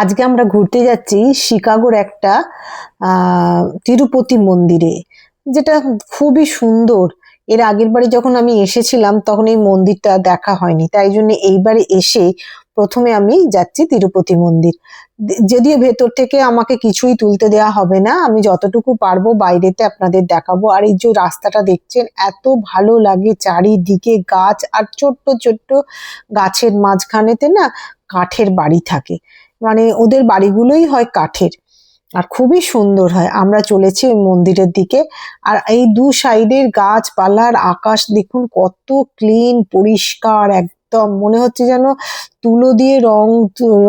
আজকে আমরা ঘুরতে যাচ্ছি শিকাগোর একটা তিরুপতি মন্দিরে, যেটা খুবই সুন্দর। এর আগের বারে যখন আমি এসেছিলাম তখন এই মন্দিরটা দেখা হয়নি, তাই জন্য এইবারে এসে প্রথমে আমি যাচ্ছি তিরুপতি মন্দির। যদিও ভেতর থেকে আমাকে কিছুই তুলতে দেওয়া হবে না, আমি যতটুকু পারবো বাইরেতে আপনাদের দেখাবো। আর এই যে রাস্তাটা দেখছেন, এত ভালো লাগে, চারিদিকে গাছ, আর ছোট্ট ছোট্ট গাছের মাঝখানেতে না কাঠের বাড়ি থাকে, মানে ওদের বাড়িগুলোই হয় কাঠের, আর খুবই সুন্দর হয়। আমরা চলেছি ওই মন্দিরের দিকে, আর এই দু সাইডের গাছপালার আকাশ দেখুন কত ক্লিন, পরিষ্কার, একদম মনে হচ্ছে যেন তুলো দিয়ে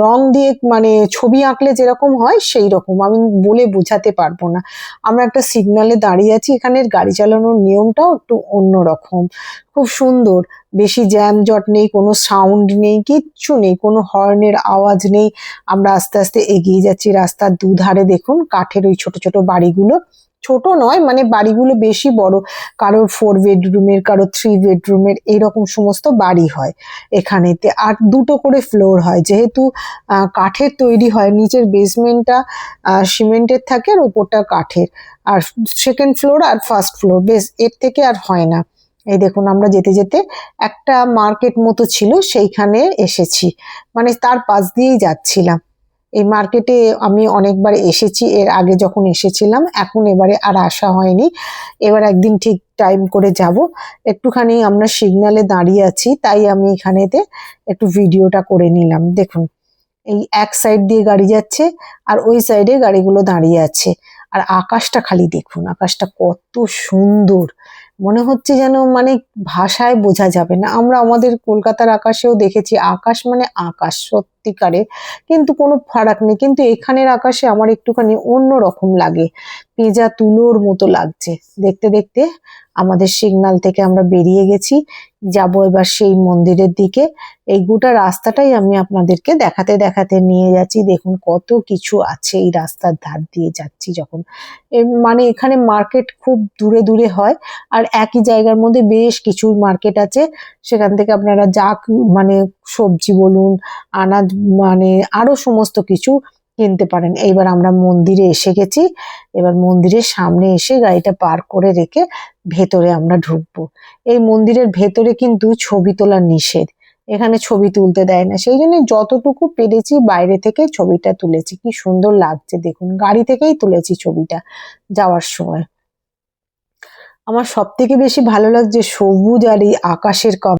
রং দিয়ে মানে ছবি আঁকলে যেরকম হয় সেই রকম, আমি বলে বোঝাতে পারবো না। আমরা একটা সিগনালে দাঁড়িয়ে আছি, এখানের গাড়ি চালানোর নিয়মটাও একটু অন্যরকম, খুব সুন্দর। বেশি জ্যাম জট নেই, কোনো সাউন্ড নেই, কিচ্ছু নেই, কোনো হর্নের আওয়াজ নেই। আমরা আস্তে আস্তে এগিয়ে যাচ্ছি। রাস্তার দুধারে দেখুন কাঠের ওই ছোট ছোট বাড়িগুলো, ছোট নয় মানে বাড়িগুলো বেশি বড়, কারোর 4 বেডরুমের, কারোর 3 বেডরুমের, এইরকম সমস্ত বাড়ি হয় এখানেতে। আর দুটো করে ফ্লোর হয়, যেহেতু কাঠের তৈরি হয়, নিচের বেসমেন্টটা সিমেন্টের থাকে আর উপরটা কাঠের, আর সেকেন্ড ফ্লোর আর ফার্স্ট ফ্লোর, বেশ এর থেকে আর হয় না। এই দেখুন আমরা যেতে যেতে একটা মার্কেট মতো ছিল, সেইখানে এসেছি, মানে তার পাশ দিয়েই যাচ্ছিলাম। এই মার্কেটে আমি অনেকবার এসেছি এর আগে যখন এসেছিলাম, এখন এবারে আর আসা হয়নি। এবার একদিন ঠিক টাইম করে যাব। একটুখানি আমরা সিগনালে দাঁড়িয়ে আছি, তাই আমি এখানেতে একটু ভিডিওটা করে নিলাম। দেখুন এই এক সাইড দিয়ে গাড়ি যাচ্ছে আর ওই সাইডে গাড়িগুলো দাঁড়িয়ে আছে। আর আকাশটা খালি দেখুন, আকাশটা কত সুন্দর, মনে হচ্ছে যেন মানে ভাষায় বোঝা যাবে না। আমরা আমাদের কলকাতার আকাশেও দেখেছি, আকাশ মানে আকাশ সত্যিকারে, কিন্তু কোনো ফারাক নেই। কিন্তু এখানের আকাশে আমার একটুখানি অন্য রকম লাগে, পেঁজা তুলোর মতো লাগছে। দেখতে দেখতে আমাদের সিগন্যাল থেকে আমরা বেরিয়ে গেছি, যাব এবার সেই মন্দিরের দিকে। এই গোটা রাস্তাটাই আমি আপনাদেরকে দেখাতে দেখাতে নিয়ে যাচ্ছি। দেখুন কত কিছু আছে এই রাস্তার ধার দিয়ে যাচ্ছি যখন, মানে এখানে মার্কেট খুব দূরে দূরে হয়, আর একই জায়গার মধ্যে বেশ কিছু মার্কেট আছে। সেখান থেকে আপনারা যা মানে সবজি বলুন, আনাজ, মানে আরো সমস্ত কিছু কিনতে পারেন। এইবার আমরা মন্দিরে এসে গেছি, এবার মন্দিরের সামনে এসে গাড়িটা পার্ক করে রেখে ভেতরে আমরা ঢুকবো। এই মন্দিরের ভেতরে কিন্তু ছবি তোলা নিষেধ, এখানে ছবি তুলতে দেয় না, সেই জন্য যতটুকু পেরেছি বাইরে থেকে ছবিটা তুলেছি। কি সুন্দর লাগছে দেখুন, গাড়ি থেকেই তুলেছি ছবিটা যাওয়ার সময়। আমার সব থেকে বেশি ভালো লাগছে সবুজ আর এই আকাশের